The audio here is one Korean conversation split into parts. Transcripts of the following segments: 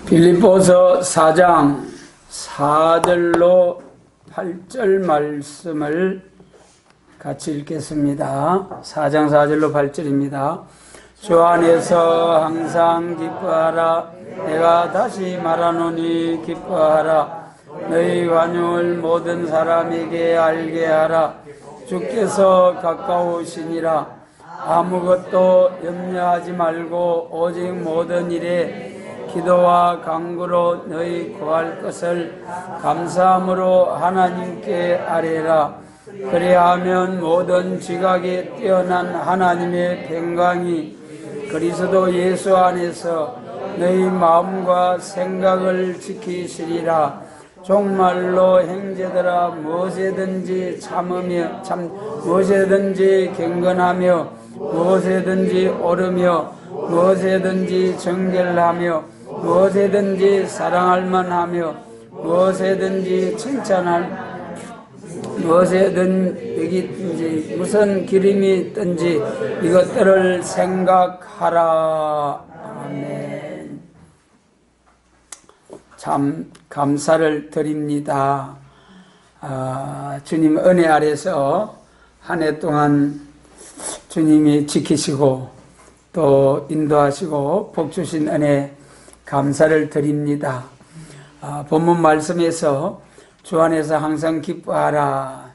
빌립보서 4장 4절로 8절 말씀을 같이 읽겠습니다. 4장 4절로 8절입니다. 주 안에서 항상 기뻐하라. 내가 다시 말하노니 기뻐하라. 너희 관용을 모든 사람에게 알게 하라. 주께서 가까우시니라. 아무것도 염려하지 말고 오직 모든 일에 기도와 간구로 너희 구할 것을 감사함으로 하나님께 아뢰라. 그리하면 모든 지각에 뛰어난 하나님의 평강이 그리스도 예수 안에서 너희 마음과 생각을 지키시리라. 정말로 형제들아, 무엇이든지 참으며 무엇이든지 경건하며 무엇이든지 오르며 무엇이든지 정결하며 무엇이든지 사랑할 만하며 무엇이든지 칭찬할 무엇이든지 무슨 기름이 있든지 이것들을 생각하라. 아멘. 참 감사를 드립니다. 주님 은혜 아래서 한 해 동안 주님이 지키시고 또 인도하시고 복 주신 은혜 감사를 드립니다. 본문 말씀에서 주 안에서 항상 기뻐하라.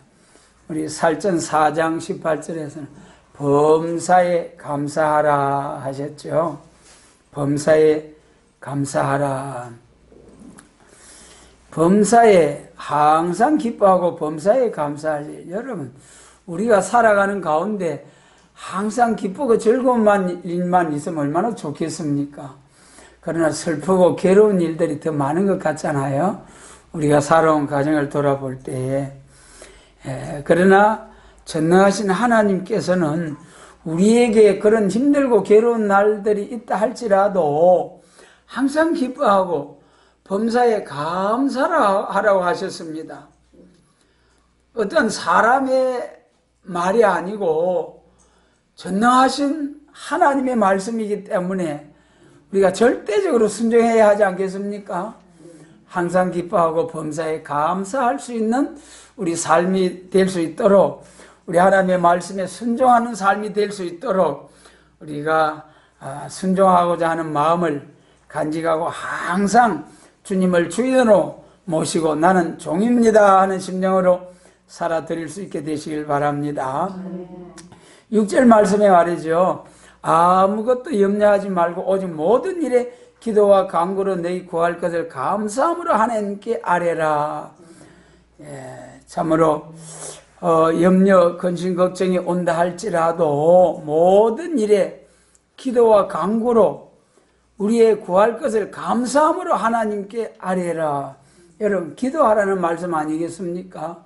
우리 살전 4장 18절에서는 범사에 감사하라 하셨죠. 범사에 감사하라. 범사에 항상 기뻐하고 범사에 감사하지. 여러분, 우리가 살아가는 가운데 항상 기쁘고 즐거운 일만 있으면 얼마나 좋겠습니까? 그러나 슬프고 괴로운 일들이 더 많은 것 같잖아요. 우리가 살아온 가정을 돌아볼 때에. 그러나 전능하신 하나님께서는 우리에게 그런 힘들고 괴로운 날들이 있다 할지라도 항상 기뻐하고 범사에 감사하라고 하셨습니다. 어떤 사람의 말이 아니고 전능하신 하나님의 말씀이기 때문에 우리가 절대적으로 순종해야 하지 않겠습니까? 항상 기뻐하고 범사에 감사할 수 있는 우리 삶이 될 수 있도록, 우리 하나님의 말씀에 순종하는 삶이 될 수 있도록 우리가 순종하고자 하는 마음을 간직하고 항상 주님을 주인으로 모시고 나는 종입니다 하는 심령으로 살아드릴 수 있게 되시길 바랍니다. 6절 말씀에 말이죠. 아무것도 염려하지 말고 오직 모든 일에 기도와 간구로 너희 구할 것을 감사함으로 하나님께 아뢰라. 참으로 염려, 근심, 걱정이 온다 할지라도 모든 일에 기도와 간구로 우리의 구할 것을 감사함으로 하나님께 아뢰라. 여러분, 기도하라는 말씀 아니겠습니까?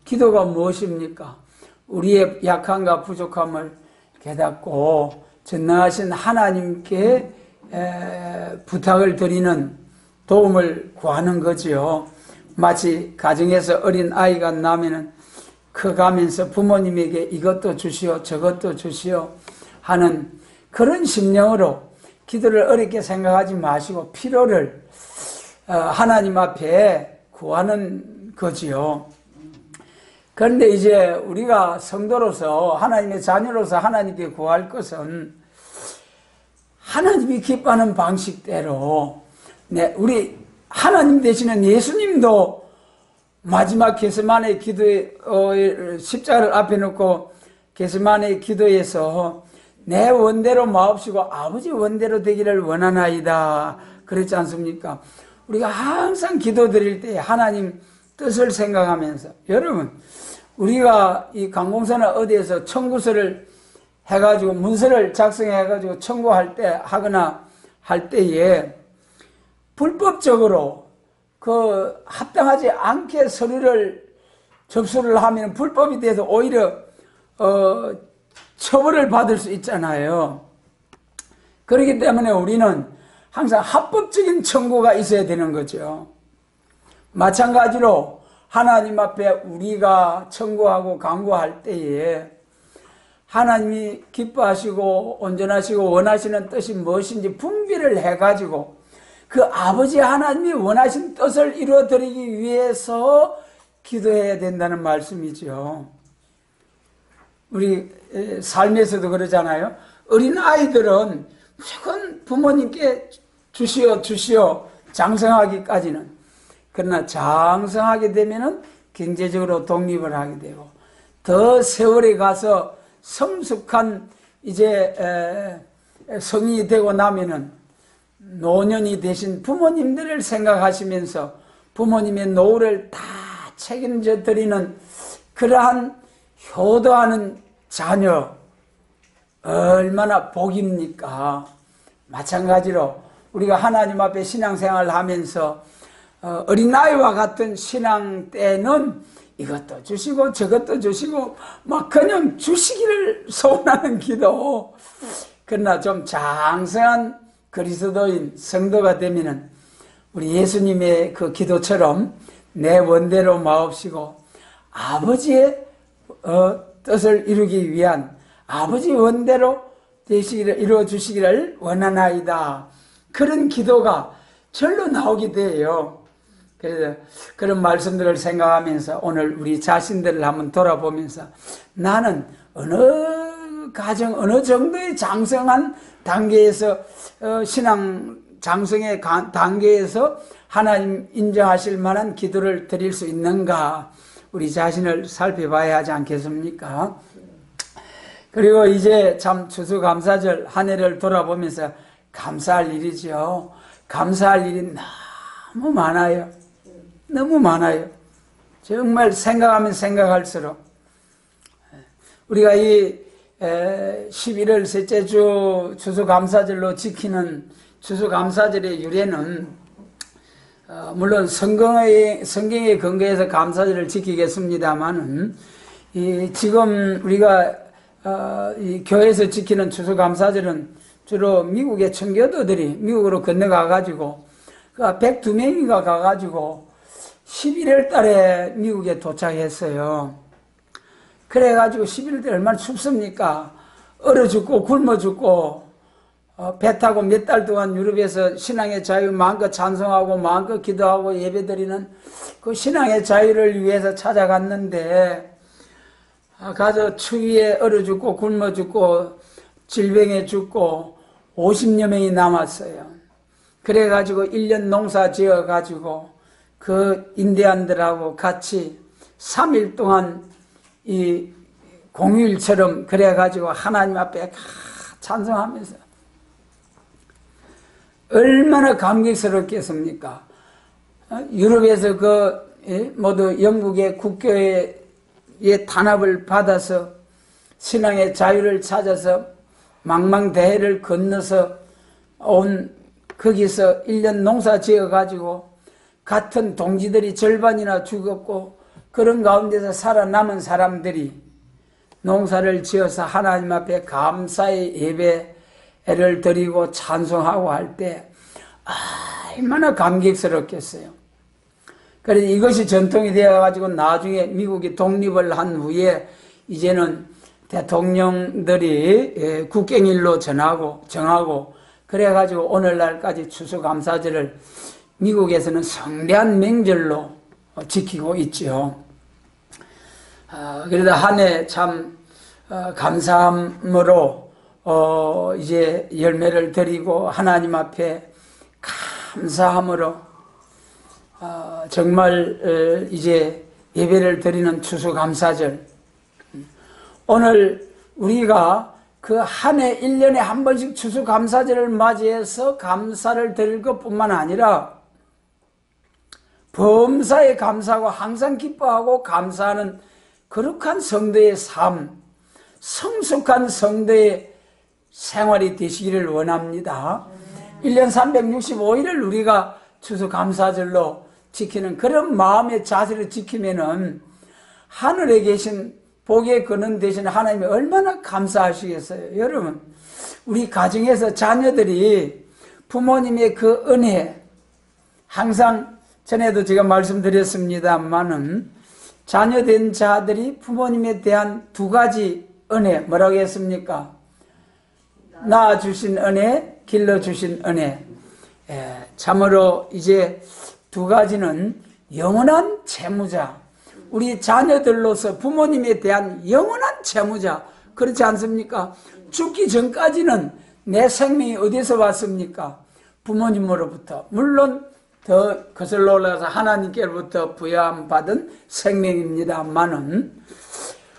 기도가 무엇입니까? 우리의 약함과 부족함을 깨닫고 전능하신 하나님께 부탁을 드리는 도움을 구하는 거지요. 마치 가정에서 어린 아이가 나면은 커가면서 부모님에게 이것도 주시오 저것도 주시오 하는 그런 심령으로 기도를 어렵게 생각하지 마시고 필요를 하나님 앞에 구하는 거지요. 그런데 이제 우리가 성도로서 하나님의 자녀로서 하나님께 구할 것은 하나님이 기뻐하는 방식대로, 우리 하나님 되시는 예수님도 마지막 겟세마네 기도에 십자가를 앞에 놓고 겟세마네 기도에서 내 원대로 마옵시고 아버지 원대로 되기를 원하나이다 그랬지 않습니까? 우리가 항상 기도 드릴 때 하나님 뜻을 생각하면서, 여러분, 우리가 이 관공서나 어디에서 청구서를 해가지고 문서를 작성해가지고 청구할 때 하거나 할 때에 불법적으로 합당하지 않게 서류를 접수를 하면 불법이 돼서 오히려 처벌을 받을 수 있잖아요. 그렇기 때문에 우리는 항상 합법적인 청구가 있어야 되는 거죠. 마찬가지로 하나님 앞에 우리가 청구하고 간구할 때에 하나님이 기뻐하시고 온전하시고 원하시는 뜻이 무엇인지 분별을 해가지고 그 아버지 하나님이 원하신 뜻을 이루어드리기 위해서 기도해야 된다는 말씀이죠. 우리 삶에서도 그러잖아요. 어린 아이들은 무조건 부모님께 주시오 장성하기까지는. 그러나 장성하게 되면은 경제적으로 독립을 하게 되고, 더 세월에 가서 성숙한 이제 성인이 되고 나면은 노년이 되신 부모님들을 생각하시면서 부모님의 노후를 다 책임져 드리는 그러한 효도하는 자녀, 얼마나 복입니까? 마찬가지로 우리가 하나님 앞에 신앙생활을 하면서 어린아이와 같은 신앙 때는 이것도 주시고 저것도 주시고 막 그냥 주시기를 소원하는 기도. 그러나 좀 장성한 그리스도인 성도가 되면은 우리 예수님의 그 기도처럼 내 원대로 마옵시고 아버지의 뜻을 이루기 위한 아버지 원대로 되시기를 이루어 주시기를 원하나이다. 그런 기도가 절로 나오게 돼요. 그래서 그런 말씀들을 생각하면서 오늘 우리 자신들을 한번 돌아보면서 나는 어느 가정 어느 정도의 장성한 단계에서 신앙 장성의 단계에서 하나님 인정하실 만한 기도를 드릴 수 있는가, 우리 자신을 살펴봐야 하지 않겠습니까? 그리고 이제 참 추수감사절 한 해를 돌아보면서 감사할 일이죠. 감사할 일이 너무 많아요. 너무 많아요. 정말 생각하면 생각할수록 우리가 이 11월 셋째 주 추수감사절로 지키는 추수감사절의 유래는 물론 성경의 근거에서 감사절을 지키겠습니다만은 지금 우리가 이 교회에서 지키는 추수감사절은 주로 미국의 청교도들이 미국으로 건너가 가지고 102명인가 가가지고 11월 달에 미국에 도착했어요. 그래가지고 11월 달에 얼마나 춥습니까? 얼어 죽고 굶어 죽고 배 타고 몇 달 동안 유럽에서 신앙의 자유 마음껏 찬송하고 마음껏 기도하고 예배드리는 그 신앙의 자유를 위해서 찾아갔는데 가서 추위에 얼어 죽고 굶어 죽고 질병에 죽고 50여 명이 남았어요. 그래가지고 1년 농사 지어가지고 그 인디안들하고 같이 3일 동안 이 공휴일처럼 그래가지고 하나님 앞에 찬송하면서 얼마나 감격스럽겠습니까? 유럽에서 모두 영국의 국교의 탄압을 받아서 신앙의 자유를 찾아서 망망대해를 건너서 온 거기서 1년 농사 지어가지고 같은 동지들이 절반이나 죽었고 그런 가운데서 살아남은 사람들이 농사를 지어서 하나님 앞에 감사의 예배를 드리고 찬송하고 할 때 얼마나 감격스럽겠어요. 그래서 이것이 전통이 되어가지고 나중에 미국이 독립을 한 후에 이제는 대통령들이 국경일로 정하고 그래가지고 오늘날까지 추수감사절을 미국에서는 성대한 명절로 지키고 있죠. 그래도 한 해 참 감사함으로 이제 열매를 드리고 하나님 앞에 감사함으로 정말 이제 예배를 드리는 추수감사절. 오늘 우리가 그 한 해 1년에 한 번씩 추수감사절을 맞이해서 감사를 드릴 것뿐만 아니라 범사에 감사하고 항상 기뻐하고 감사하는 거룩한 성도의 삶, 성숙한 성도의 생활이 되시기를 원합니다. 1년 365일을 우리가 추수감사절로 지키는 그런 마음의 자세를 지키면은 하늘에 계신 복의 근원 되신 하나님이 얼마나 감사하시겠어요. 여러분, 우리 가정에서 자녀들이 부모님의 그 은혜, 항상 전에도 제가 말씀드렸습니다만은 자녀된 자들이 부모님에 대한 두 가지 은혜, 뭐라고 했습니까? 낳아주신 은혜, 길러주신 은혜. 참으로 이제 두 가지는 영원한 채무자, 우리 자녀들로서 부모님에 대한 영원한 채무자, 그렇지 않습니까? 죽기 전까지는 내 생명이 어디서 왔습니까? 부모님으로부터. 물론 더 거슬러 올라가서 하나님께로부터 부여받은 생명입니다만은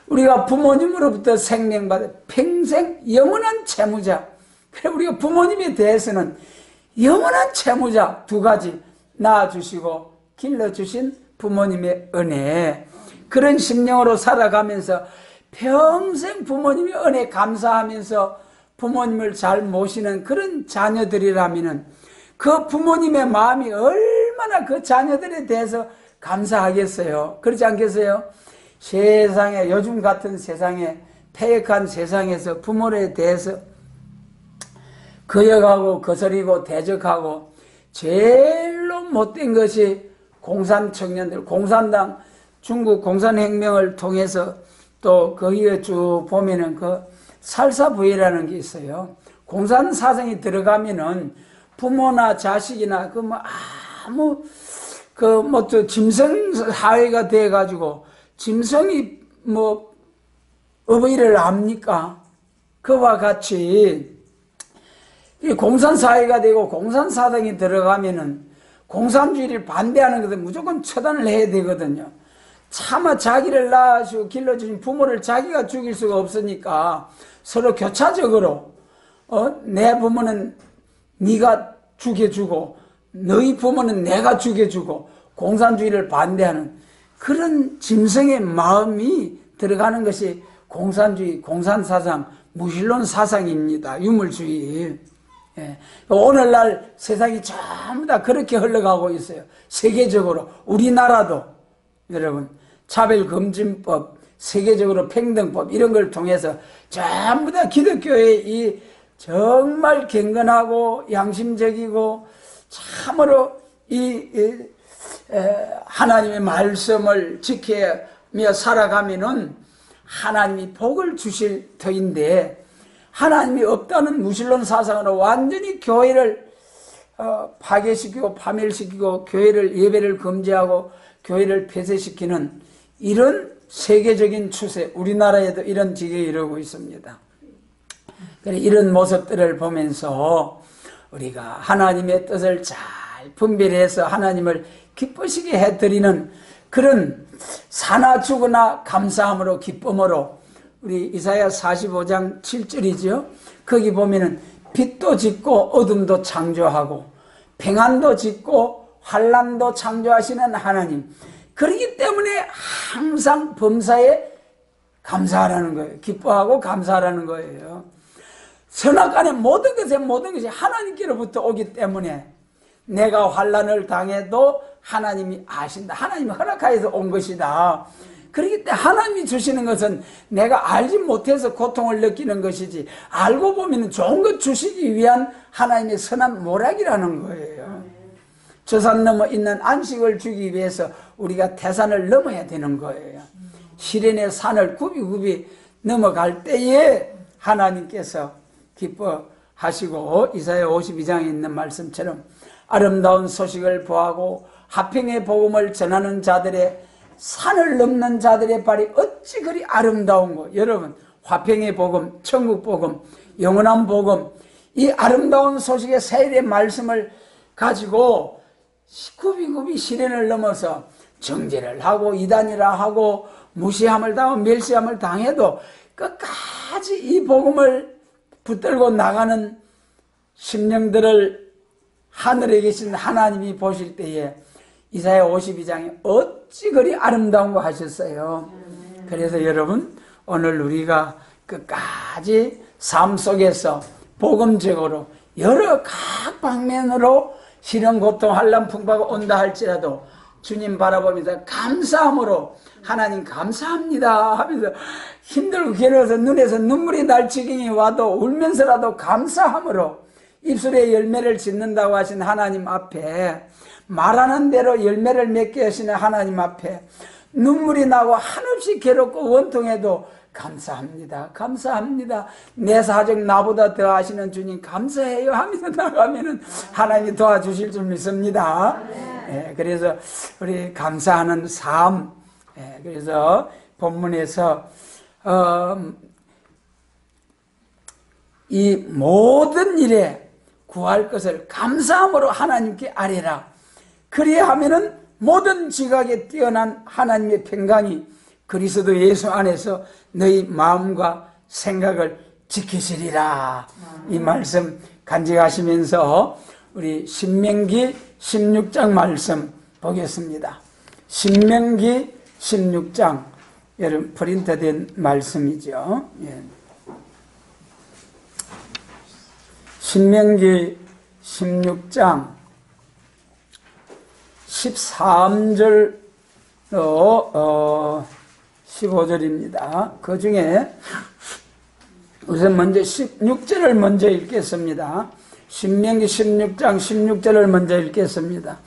우리가 부모님으로부터 생명받은 평생 영원한 채무자. 그래 우리가 부모님에 대해서는 영원한 채무자 두 가지 낳아주시고 길러주신 부모님의 은혜, 그런 심령으로 살아가면서 평생 부모님의 은혜 감사하면서 부모님을 잘 모시는 그런 자녀들이라면 그 부모님의 마음이 얼마나 그 자녀들에 대해서 감사하겠어요. 그렇지 않겠어요? 세상에, 요즘 같은 세상에, 폐역한 세상에서 부모에 대해서 거역하고 거스리고 대적하고 제일로 못된 것이 공산 청년들, 공산당, 중국 공산혁명을 통해서 또 거기에 쭉 보면은 그 살사부위라는 게 있어요. 공산 사상이 들어가면은 부모나 자식이나 그 뭐 아무 그 뭐 또 짐승 사회가 돼 가지고 짐승이 뭐 어버이를 압니까? 그와 같이 공산 사회가 되고 공산 사상이 들어가면은 공산주의를 반대하는 것은 무조건 처단을 해야 되거든요. 차마 자기를 낳아주고 길러주신 부모를 자기가 죽일 수가 없으니까 서로 교차적으로 내 부모는 네가 죽여주고 너희 부모는 내가 죽여주고 공산주의를 반대하는 그런 짐승의 마음이 들어가는 것이 공산주의, 공산사상, 무신론 사상입니다. 유물주의. 예. 오늘날 세상이 전부 다 그렇게 흘러가고 있어요. 세계적으로. 우리나라도 여러분 차별금지법, 세계적으로 평등법 이런 걸 통해서 전부 다 기독교의 이 정말 경건하고 양심적이고 참으로 하나님의 말씀을 지키며 살아가면은 하나님이 복을 주실 터인데, 하나님이 없다는 무신론 사상으로 완전히 교회를 파괴시키고 파멸시키고 교회를 예배를 금지하고 교회를 폐쇄시키는 이런 세계적인 추세, 우리나라에도 이런 지경에 이르고 있습니다. 그래 이런 모습들을 보면서 우리가 하나님의 뜻을 잘 분별해서 하나님을 기쁘시게 해드리는 그런 사나 죽으나 감사함으로 기쁨으로, 우리 이사야 45장 7절이죠. 거기 보면은 빛도 짓고 어둠도 창조하고 평안도 짓고 환난도 창조하시는 하나님, 그렇기 때문에 항상 범사에 감사하라는 거예요. 기뻐하고 감사하라는 거예요. 선악간의 모든 것이 하나님께로부터 오기 때문에 내가 환난을 당해도 하나님이 아신다. 하나님이 허락하여서 온 것이다. 그렇기 때문에 하나님이 주시는 것은 내가 알지 못해서 고통을 느끼는 것이지, 알고 보면 좋은 것 주시기 위한 하나님의 선한 모략이라는 거예요. 저 산 넘어 있는 안식을 주기 위해서 우리가 태산을 넘어야 되는 거예요. 시련의 산을 굽이굽이 넘어갈 때에 하나님께서 기뻐하시고, 이사야 52장에 있는 말씀처럼 아름다운 소식을 보하고 화평의 복음을 전하는 자들의, 산을 넘는 자들의 발이 어찌 그리 아름다운고. 여러분, 화평의 복음, 천국 복음, 영원한 복음, 이 아름다운 소식의 세일의 말씀을 가지고 굽이굽이 시련을 넘어서 정죄를 하고 이단이라 하고 무시함을 당하고 멸시함을 당해도 끝까지 이 복음을 붙들고 나가는 심령들을 하늘에 계신 하나님이 보실 때에 이사야 52장에 어찌 그리 아름다운 거 하셨어요. 그래서 여러분, 오늘 우리가 끝까지 삶 속에서 복음적으로 여러 각 방면으로 시련, 고통, 환난, 풍파가 온다 할지라도 주님 바라보면서 감사함으로 하나님 감사합니다 하면서 힘들고 괴로워서 눈에서 눈물이 날 지경이 와도 울면서라도 감사함으로 입술에 열매를 짓는다고 하신 하나님 앞에, 말하는 대로 열매를 맺게 하시는 하나님 앞에 눈물이 나고 한없이 괴롭고 원통해도 감사합니다. 감사합니다. 내 사정 나보다 더 아시는 주님 감사해요 하면서 나가면은 하나님이 도와주실 줄 믿습니다. 예, 그래서 우리 감사하는 삶. 예, 그래서 본문에서 이 모든 일에 구할 것을 감사함으로 하나님께 아뢰라. 그리하면은 모든 지각에 뛰어난 하나님의 평강이 그리스도 예수 안에서 너희 마음과 생각을 지키시리라. 이 말씀 간직하시면서 우리 신명기 16장 말씀 보겠습니다. 신명기 16장, 여러분 프린트된 말씀이죠. 예. 신명기 16장 13절로 15절입니다. 그 중에 우선 먼저 16절을 먼저 읽겠습니다. 신명기 16장 16절을 먼저 읽겠습니다.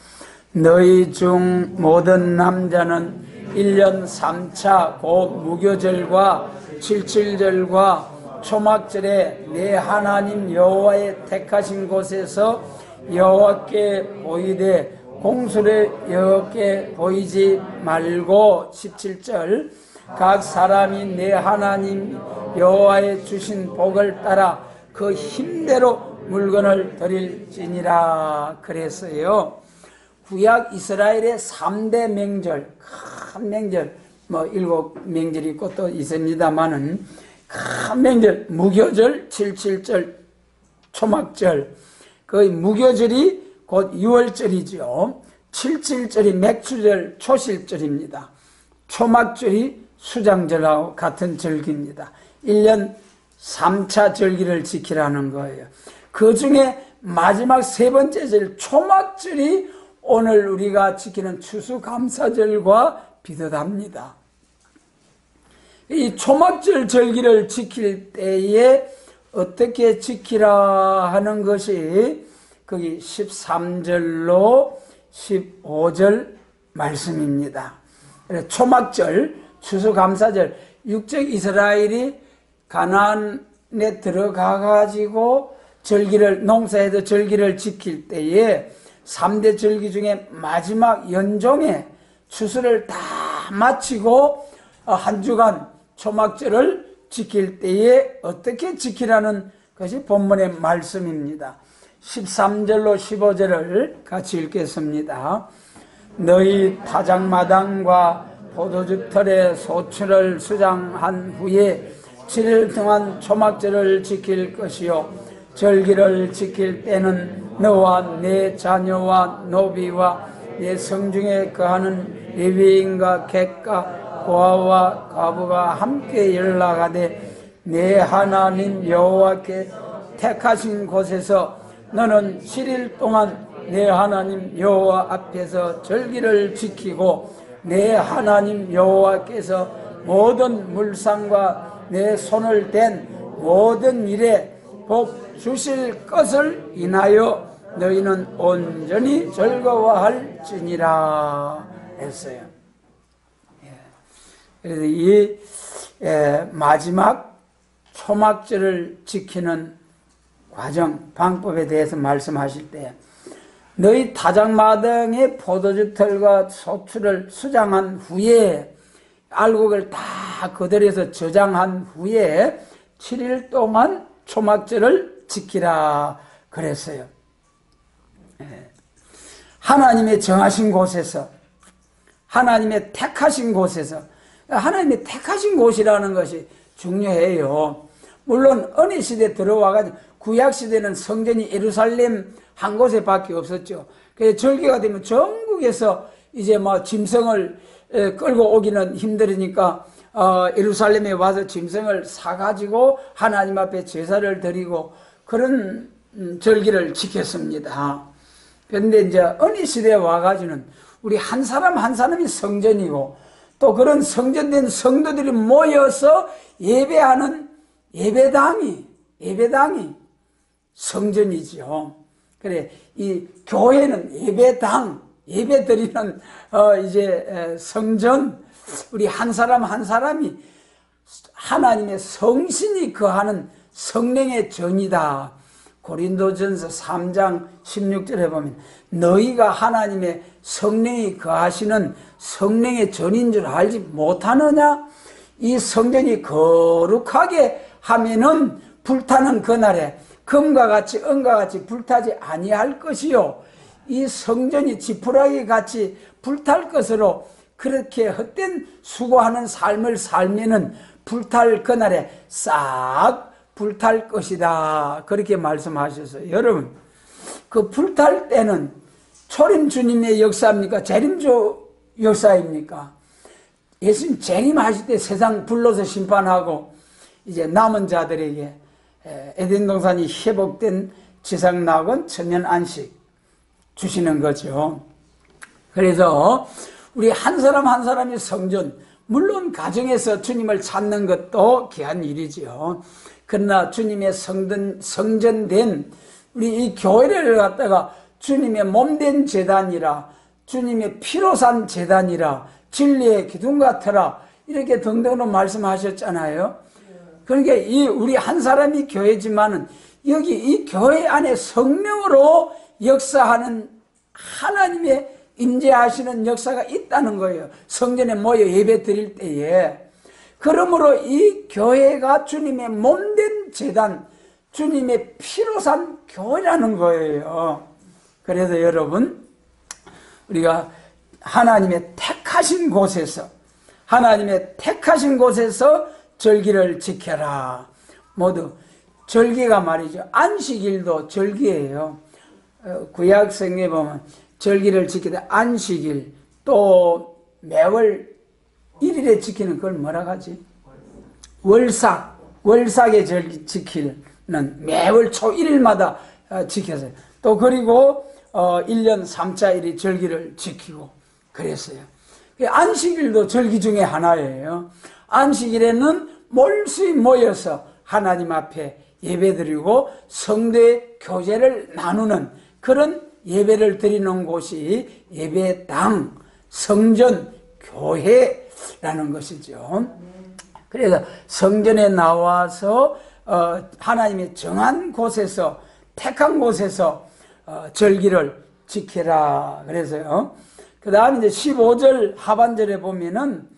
너희 중 모든 남자는 1년 3차 곧 무교절과 77절과 초막절에 내 하나님 여호와의 택하신 곳에서 여호와께 보이되 공수를 여호와께 보이지 말고 17절 각 사람이 내 하나님 여호와의 주신 복을 따라 그 힘대로 물건을 드릴지니라 그랬어요. 구약 이스라엘의 3대 명절, 큰 명절, 7명절이 있고 또 있습니다만은 큰 명절, 무교절, 77절, 초막절. 그 무교절이 곧 6월절이죠. 77절이 맥주절, 초실절입니다. 초막절이 수장절하고 같은 절기입니다. 1년 3차 절기를 지키라는 거예요. 그 중에 마지막 세 번째 절, 초막절이 오늘 우리가 지키는 추수감사절과 비슷합니다. 이 초막절 절기를 지킬 때에 어떻게 지키라 하는 것이 거기 13절로 15절 말씀입니다. 초막절, 추수감사절, 육적 이스라엘이 가나안에 들어가 가지고 절기를, 농사에서 절기를 지킬 때에 3대 절기 중에 마지막 연종에 추수를 다 마치고 한 주간 초막절을 지킬 때에 어떻게 지키라는 것이 본문의 말씀입니다. 13절로 15절을 같이 읽겠습니다. 너희 타작마당과 포도주 털에 소출을 수장한 후에 7일 동안 초막절을 지킬 것이요 절기를 지킬 때는 너와 내 자녀와 노비와 내 성중에 거하는 레위인과 객과 고아와 과부가 함께 연락하되 내 하나님 여호와께 택하신 곳에서 너는 7일 동안 내 하나님 여호와 앞에서 절기를 지키고 내 하나님 여호와께서 모든 물상과 내 손을 댄 모든 일에 복 주실 것을 인하여 너희는 온전히 즐거워할지니라 했어요. 그래서 이 마지막 초막절을 지키는 과정, 방법에 대해서 말씀하실 때 너희 타작마당의 포도주 털과 소출을 수장한 후에 알곡을 다 거들여서 저장한 후에 7일 동안 초막절을 지키라 그랬어요. 하나님의 정하신 곳에서, 하나님의 택하신 곳에서, 하나님의 택하신 곳이라는 것이 중요해요. 물론 은혜 시대 들어와가지고 구약 시대는 성전이 예루살렘 한 곳에 밖에 없었죠. 그래서 절기가 되면 전국에서 이제 짐승을 끌고 오기는 힘들으니까 예루살렘에 와서 짐승을 사가지고 하나님 앞에 제사를 드리고 그런 절기를 지켰습니다. 그런데 이제 은혜 시대에 와가지고는 우리 한 사람 한 사람이 성전이고 또 그런 성전된 성도들이 모여서 예배하는 예배당이 성전이죠. 그래, 이 교회는 예배당, 예배드리는 이제 성전, 우리 한 사람 한 사람이 하나님의 성신이 거하는 성령의 전이다. 고린도전서 3장 16절에 보면 너희가 하나님의 성령이 거하시는 성령의 전인 줄 알지 못하느냐? 이 성전이 거룩하게 하면은 불타는 그날에 금과 같이 은과 같이 불타지 아니할 것이요, 이 성전이 지푸라기 같이 불탈 것으로 그렇게 헛된 수고하는 삶을 살면은 불탈 그날에 싹 불탈 것이다. 그렇게 말씀하셨어요. 여러분, 그 불탈 때는 초림 주님의 역사입니까? 재림주 역사입니까? 예수님 재림하실 때 세상 불러서 심판하고 이제 남은 자들에게 에덴 동산이 회복된 지상 낙원 천년 안식 주시는 거죠. 그래서 우리 한 사람 한 사람의 성전, 물론 가정에서 주님을 찾는 것도 귀한 일이지요. 그러나 주님의 성전된 우리 이 교회를 갖다가 주님의 몸된 제단이라, 주님의 피로 산 제단이라, 진리의 기둥 같으라, 이렇게 등등으로 말씀하셨잖아요. 그러니까 이 우리 한 사람이 교회지만은 여기 이 교회 안에 성령으로 역사하는 하나님의 임재하시는 역사가 있다는 거예요. 성전에 모여 예배 드릴 때에. 그러므로 이 교회가 주님의 몸된 제단, 주님의 피로 산 교회라는 거예요. 그래서 여러분, 우리가 하나님의 택하신 곳에서, 하나님의 택하신 곳에서 절기를 지켜라. 모두 절기가 말이죠, 안식일도 절기예요. 구약 성경에 보면 절기를 지키되 안식일, 또 매월 1일에 지키는 그걸 뭐라 하지? 월삭의 절기 지키는 매월 초 1일마다 지켜서요. 또 그리고 1년 3차일이 절기를 지키고 그랬어요. 안식일도 절기 중에 하나예요. 안식일에는 몰수히 모여서 하나님 앞에 예배드리고 성대 교제를 나누는 그런 예배를 드리는 곳이 예배당, 성전, 교회라는 것이죠. 그래서 성전에 나와서 하나님의 정한 곳에서, 택한 곳에서 절기를 지켜라 그래서요. 그 다음에 이제 15절 하반절에 보면은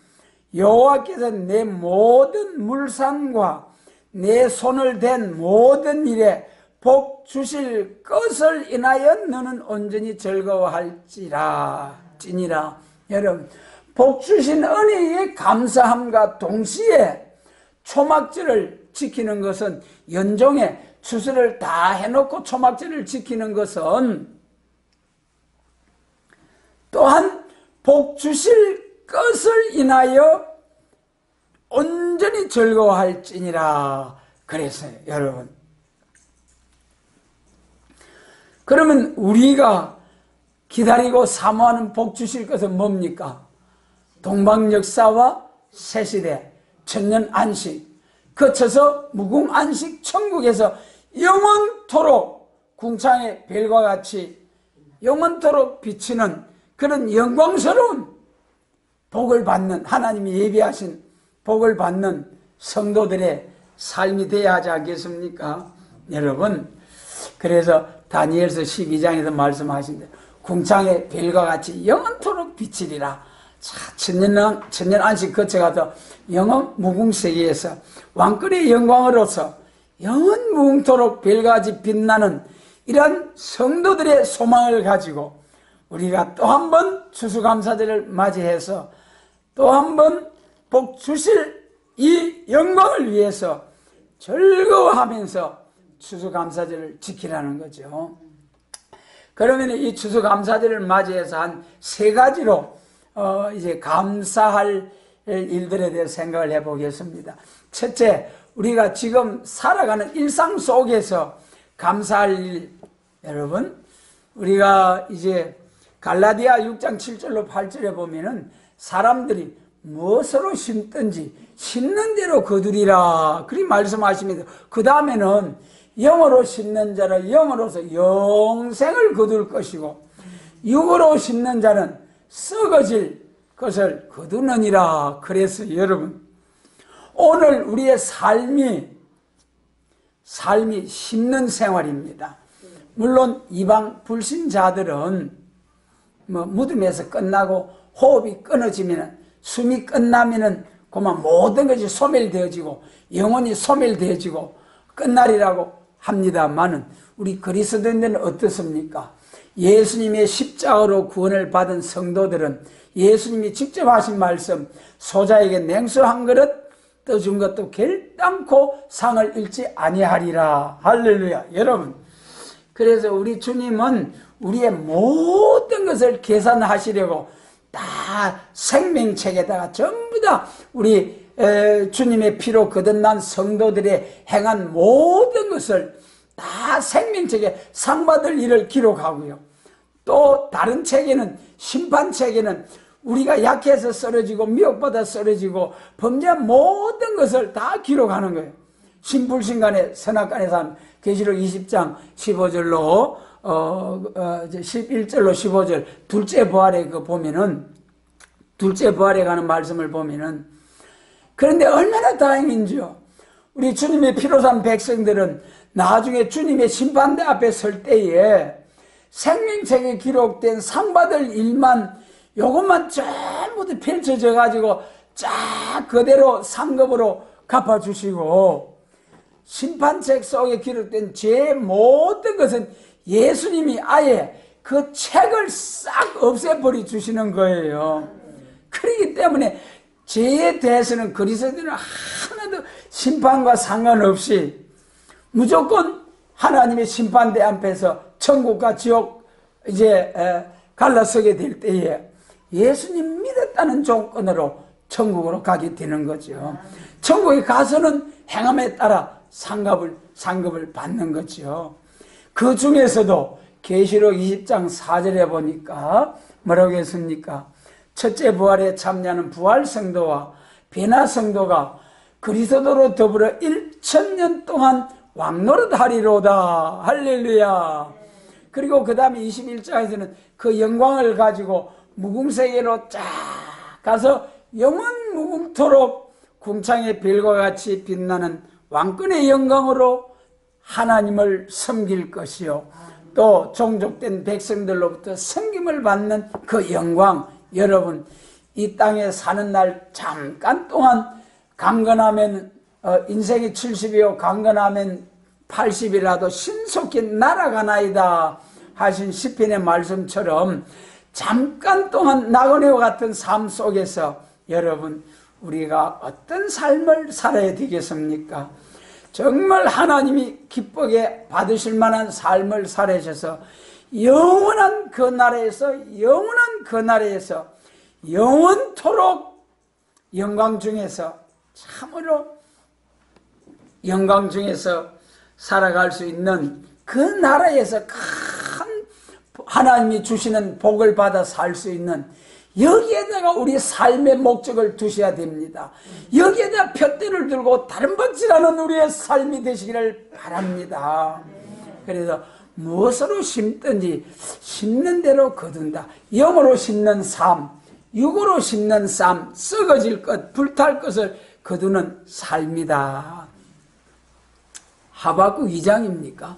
여호와께서 내 모든 물상과 내 손을 댄 모든 일에 복 주실 것을 인하여 너는 온전히 즐거워할지라 찌니라. 여러분, 복 주신 은혜에 감사함과 동시에 초막절을 지키는 것은, 연종에 추수를 다 해놓고 초막절을 지키는 것은 또한 복 주실 것을 인하여 온전히 즐거워할지니라 그랬어요. 여러분, 그러면 우리가 기다리고 사모하는 복 주실 것은 뭡니까? 동방역사와 새시대, 천년 안식, 거쳐서 무궁 안식 천국에서 영원토록 궁창의 별과 같이 영원토록 비치는 그런 영광스러운 복을 받는, 하나님이 예비하신 복을 받는 성도들의 삶이 되어야 하지 않겠습니까? 여러분, 그래서 다니엘서 12장에서 말씀하신 대로 궁창의 별과 같이 영원토록 비치리라. 자, 천년 안식 거쳐가서 영원 무궁세계에서 왕권의 영광으로서 영원 무궁토록 별같이 빛나는 이러한 성도들의 소망을 가지고 우리가 또 한 번 추수감사절을 맞이해서 또 한 번 복 주실 이 영광을 위해서 즐거워하면서 추수감사절을 지키라는 거죠. 그러면 이 추수감사절을 맞이해서 한 세 가지로 이제 감사할 일들에 대해 생각을 해보겠습니다. 첫째, 우리가 지금 살아가는 일상 속에서 감사할 일, 여러분, 우리가 이제 갈라디아 6장 7절로 8절에 보면은 사람들이 무엇으로 심든지 심는 대로 거두리라 그리 말씀하시면서, 그 다음에는 영으로 심는 자는 영으로서 영생을 거둘 것이고 육으로 심는 자는 썩어질 것을 거두느니라. 그래서 여러분, 오늘 우리의 삶이 힘든 생활입니다. 물론 이방 불신자들은 무덤에서 끝나고 호흡이 끊어지면, 숨이 끝나면은 그만 모든 것이 소멸되어지고 영혼이 소멸되어지고 끝날이라고 합니다만은, 우리 그리스도인들은 어떻습니까? 예수님의 십자가로 구원을 받은 성도들은 예수님이 직접 하신 말씀, 소자에게 냉수 한 그릇 떠준 것도 결단코 상을 잃지 아니하리라. 할렐루야. 여러분, 그래서 우리 주님은 우리의 모든 것을 계산하시려고 다 생명책에다가 전부 다 우리 주님의 피로 거듭난 성도들의 행한 모든 것을 다 생명책에 상받을 일을 기록하고요. 또 다른 책에는, 심판책에는 우리가 약해서 쓰러지고 미혹받아 쓰러지고 범죄한 모든 것을 다 기록하는 거예요. 신불신간의 선악간의 삶, 계시록 20장 15절로 11절로 15절 둘째 부활에 보면은, 둘째 부활에 가는 말씀을 보면은, 그런데 얼마나 다행인지요. 우리 주님의 피로 산 백성들은 나중에 주님의 심판대 앞에 설 때에 생명책에 기록된 상받을 일만, 요것만 전부 다 펼쳐져 가지고 쫙 그대로 상급으로 갚아주시고, 심판책 속에 기록된 죄의 모든 것은 예수님이 아예 그 책을 싹 없애버려 주시는 거예요. 그렇기 때문에 죄에 대해서는 그리스도인은 하나도 심판과 상관없이 무조건 하나님의 심판대 앞에서 천국과 지옥 이제 갈라서게 될 때에 예수님 믿었다는 조건으로 천국으로 가게 되는 거죠. 천국에 가서는 행함에 따라 상급을 받는 거죠. 그 중에서도 계시록 20장 4절에 보니까 뭐라고 했습니까? 첫째 부활에 참여하는 부활 성도와 변화 성도가 그리스도로 더불어 1000년 동안 왕노릇하리로다. 할렐루야. 그리고 그 다음에 21장에서는 그 영광을 가지고 무궁세계로 쫙 가서 영원 무궁토록 궁창의 별과 같이 빛나는 왕권의 영광으로 하나님을 섬길 것이요, 또 종족된 백성들로부터 섬김을 받는 그 영광. 여러분, 이 땅에 사는 날 잠깐 동안 강건하면 인생이 70이요 강건하면 80이라도 신속히 날아가나이다 하신 시편의 말씀처럼 잠깐 동안 나그네와 같은 삶 속에서 여러분, 우리가 어떤 삶을 살아야 되겠습니까? 정말 하나님이 기쁘게 받으실 만한 삶을 살아셔서 영원한 그 나라에서 영원토록 영광 중에서, 참으로 영광 중에서 살아갈 수 있는 그 나라에서 큰 하나님이 주시는 복을 받아 살 수 있는, 여기에다가 우리 삶의 목적을 두셔야 됩니다. 여기에다 푯대를 들고 다른 박질하는 우리의 삶이 되시기를 바랍니다. 그래서 무엇으로 심든지 심는 대로 거둔다. 영으로 심는 삶, 육으로 심는 삶, 썩어질 것, 불탈 것을 거두는 삶이다. 하박국 2장입니까?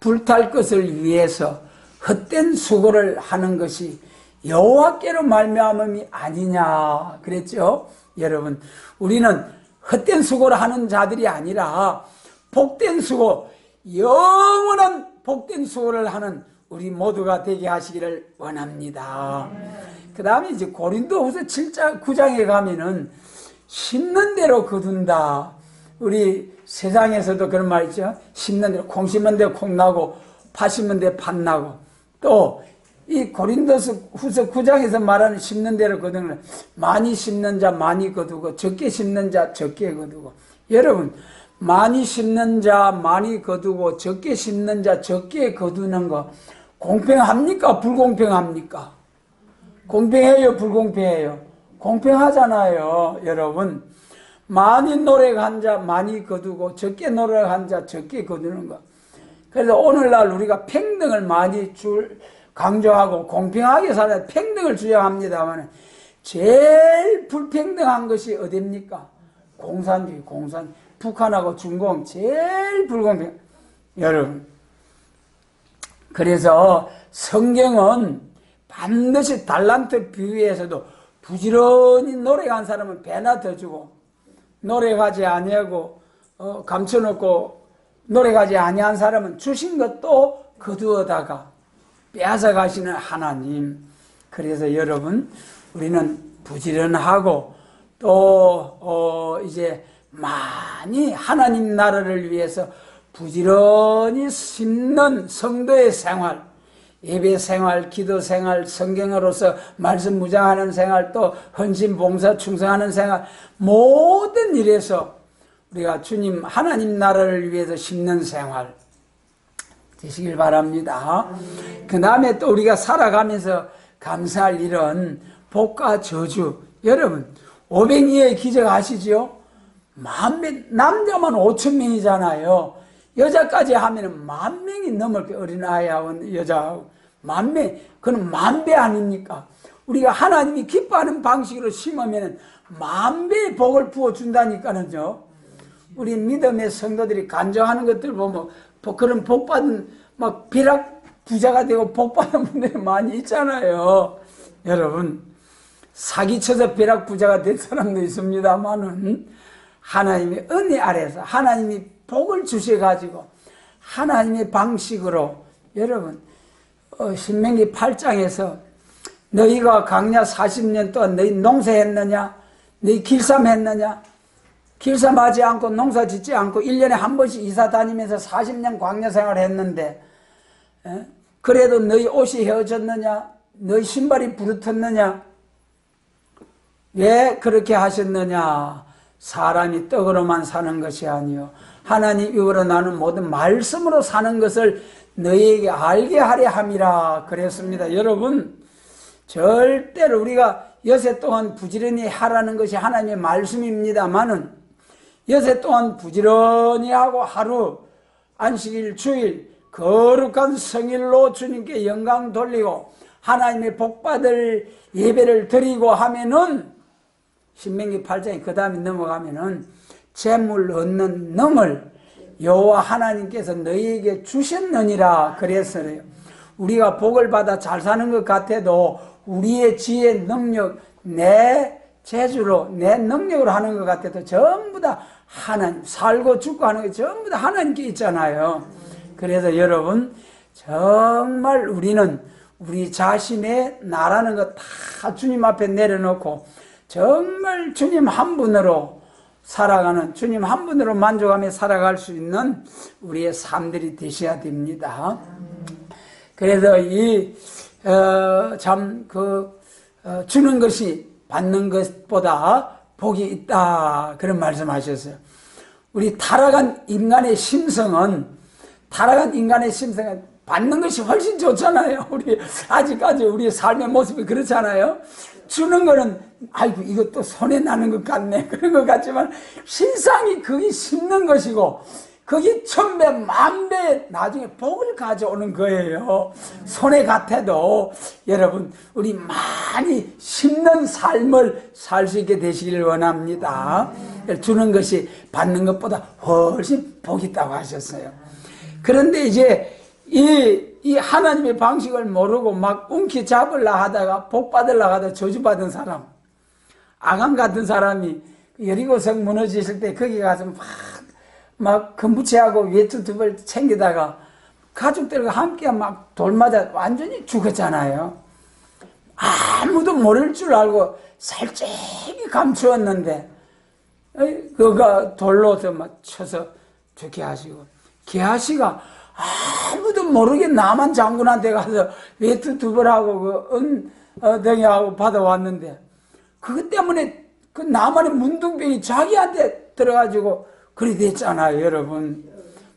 불탈 것을 위해서 헛된 수고를 하는 것이 여호와께로 말미암음이 아니냐 그랬죠. 여러분, 우리는 헛된 수고를 하는 자들이 아니라 복된 수고, 영원한 복된 수고를 하는 우리 모두가 되게 하시기를 원합니다. 그 다음에 이제 고린도후서 7장 9장에 가면은 심는 대로 거둔다. 우리 세상에서도 그런 말 있죠. 심는 대로, 콩 심는 대로 콩 나고 팥 심는 대로 팥 나고, 또 이 고린도서 후서 9장에서 말하는 심는 대로 거두는, 많이 심는 자 많이 거두고 적게 심는 자 적게 거두고. 여러분, 많이 심는 자 많이 거두고 적게 심는 자 적게 거두는 거 공평합니까? 불공평합니까? 공평해요? 불공평해요? 공평하잖아요. 여러분, 많이 노력한 자 많이 거두고 적게 노력한 자 적게 거두는 거. 그래서 오늘날 우리가 평등을 많이 강조하고 공평하게 살아야 평등을 주장합니다만, 제일 불평등한 것이 어디입니까? 공산주의, 북한하고 중공 제일 불공평. 여러분, 그래서 성경은 반드시 달란트 비유에서도 부지런히 노력한 사람은 배나 더 주고, 노력하지 아니하고 감춰놓고 노력하지 아니한 사람은 주신 것도 거두어다가 빼앗아 가시는 하나님. 그래서 여러분, 우리는 부지런하고 또 이제 많이 하나님 나라를 위해서 부지런히 심는 성도의 생활, 예배 생활, 기도 생활, 성경으로서 말씀 묵상하는 생활, 또 헌신 봉사 충성하는 생활, 모든 일에서 우리가 주님 하나님 나라를 위해서 심는 생활 되시길 바랍니다. 그 다음에 또 우리가 살아가면서 감사할 일은 복과 저주. 여러분, 500리의 기적 아시죠? 남자만 5,000명이잖아요. 여자까지 하면 10,000명이 넘을 게, 어린아이하고 여자하고 10,000명, 그건 10,000배 아닙니까? 우리가 하나님이 기뻐하는 방식으로 심으면 10,000배의 복을 부어준다니까는요. 우리 믿음의 성도들이 간증하는 것들 보면 그런 복받은 막 벼락 부자가 되고 복받은 분들이 많이 있잖아요. 여러분, 사기쳐서 벼락 부자가 된 사람도 있습니다만은 하나님의 은혜 아래서 하나님이 복을 주셔가지고 하나님의 방식으로, 여러분, 신명기 8장에서 너희가 광야 40년 동안 너희 농사했느냐, 너희 길쌈했느냐, 길쌈하지 않고 농사 짓지 않고 1년에 한 번씩 이사 다니면서 40년 광야 생활을 했는데, 그래도 너희 옷이 헤어졌느냐, 너희 신발이 부르텄느냐, 왜 그렇게 하셨느냐? 사람이 떡으로만 사는 것이 아니요 하나님 입으로 나는 모든 말씀으로 사는 것을 너희에게 알게 하려 함이라 그랬습니다. 여러분, 절대로 우리가 여세 동안 부지런히 하라는 것이 하나님의 말씀입니다만은, 여세 동안 부지런히 하고 하루 안식일 주일 거룩한 성일로 주님께 영광 돌리고 하나님의 복받을 예배를 드리고 하면은, 신명기 8장에 그 다음에 넘어가면은 재물 얻는 능을 여호와 하나님께서 너희에게 주셨느니라 그랬어요. 우리가 복을 받아 잘 사는 것 같아도 우리의 지혜, 능력, 내 재주로, 내 능력으로 하는 것 같아도 전부 다 하나님, 살고 죽고 하는 게 전부 다 하나님께 있잖아요. 그래서 여러분, 정말 우리는 우리 자신의 나라는 거 다 주님 앞에 내려놓고 정말 주님 한 분으로 살아가는, 주님 한 분으로 만족하며 살아갈 수 있는 우리의 삶들이 되셔야 됩니다. 그래서 주는 것이 받는 것보다 복이 있다, 그런 말씀하셨어요. 우리 타락한 인간의 심성은 받는 것이 훨씬 좋잖아요. 아직까지 우리 삶의 모습이 그렇잖아요. 주는 거는, 아이고, 이것도 손에 나는 것 같네, 그런 것 같지만, 실상이 그게 심는 것이고, 그게 1000배, 10,000배 나중에 복을 가져오는 거예요. 손해 같아도, 여러분, 우리 많이 심는 삶을 살 수 있게 되시길 원합니다. 주는 것이 받는 것보다 훨씬 복이 있다고 하셨어요. 그런데 이제, 이 하나님의 방식을 모르고 막 운키 잡으려 하다가 복 받으려 하다가 저주받은 사람, 아간 같은 사람이 여리고성 무너지실 때 거기 가서 막 금부채하고 외투두벌 챙기다가 가족들과 함께 막 돌 맞아 완전히 죽었잖아요. 아무도 모를 줄 알고 살짝이 감추었는데 그가 돌로서 막 쳐서 죽게 하시고, 게하시가 아무도 모르게 남한 장군한테 가서 외투두벌하고 덩이하고 받아왔는데, 그것 때문에 그 남한의 문둥병이 자기한테 들어가지고 그리 됐잖아요. 여러분,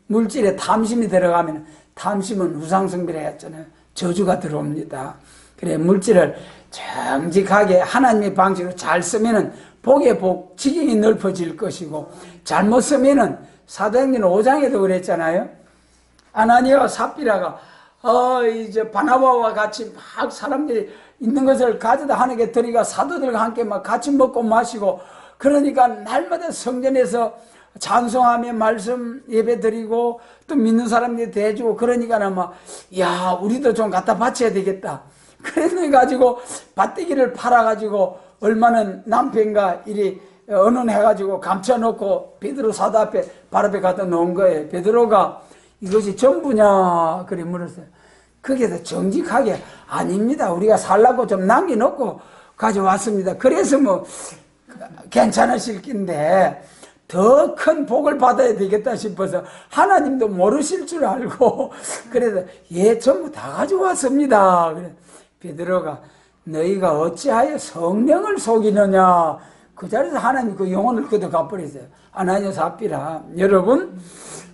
물질에 탐심이 들어가면, 탐심은 우상숭배를 했잖아요. 저주가 들어옵니다. 그래, 물질을 정직하게 하나님의 방식으로 잘 쓰면은 복의 복, 지경이 넓어질 것이고, 잘못 쓰면은 사도행전 5장에도 그랬잖아요. 아나니아와 삽비라가 이제 바나바와 같이 막 사람들이 있는 것을 가져다 하나님께 드리가 사도들과 함께 막 같이 먹고 마시고 그러니까 날마다 성전에서 찬송하며 말씀 예배 드리고 또 믿는 사람들이 대주고 그러니까 막 야 우리도 좀 갖다 바쳐야 되겠다. 그래 가지고 밭대기를 팔아가지고 얼마는 남편과 이리 언언해가지고 감춰놓고 베드로 사도 앞에 발 앞에 갖다 놓은 거예요. 베드로가 이것이 전부냐 그래 물었어요. 거기에서 정직하게 아닙니다. 우리가 살라고 좀 남겨놓고 가져왔습니다. 그래서 뭐 괜찮으실 낀데 더 큰 복을 받아야 되겠다 싶어서 하나님도 모르실 줄 알고 그래서 전부 다 가져왔습니다. 그래 베드로가 너희가 어찌하여 성령을 속이느냐. 그 자리에서 하나님 그 영혼을 그도 갚아버렸어요. 아나니아 삽비라. 여러분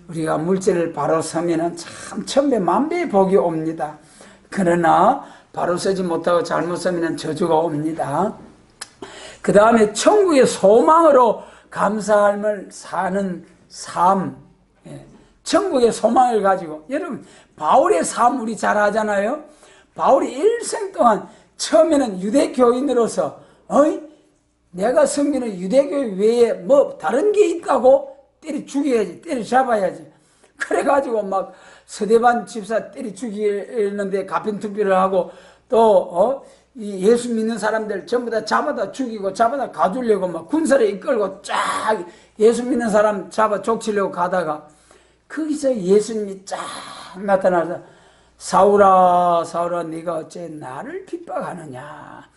우리가 물질을 바로 서면은 참 천배 만배의 복이 옵니다. 그러나 바로 서지 못하고 잘못 서면은 저주가 옵니다. 그 다음에 천국의 소망으로 감사함을 사는 삶, 천국의 소망을 가지고 여러분 바울의 삶 우리 잘 아잖아요. 바울이 일생 동안 처음에는 유대교인으로서 내가 섬기는 유대교 외에 뭐 다른 게 있다고 때려 죽여야지, 때려 잡아야지. 그래가지고 막 서대반 집사 때려 죽이는데 가편투표를 하고 또 이 예수 믿는 사람들 전부 다 잡아다 죽이고 잡아다 가두려고 막 군사를 이끌고 쫙 예수 믿는 사람 잡아 족치려고 가다가 거기서 예수님이 쫙 나타나서 사울아 사울아 네가 어째 나를 핍박하느냐.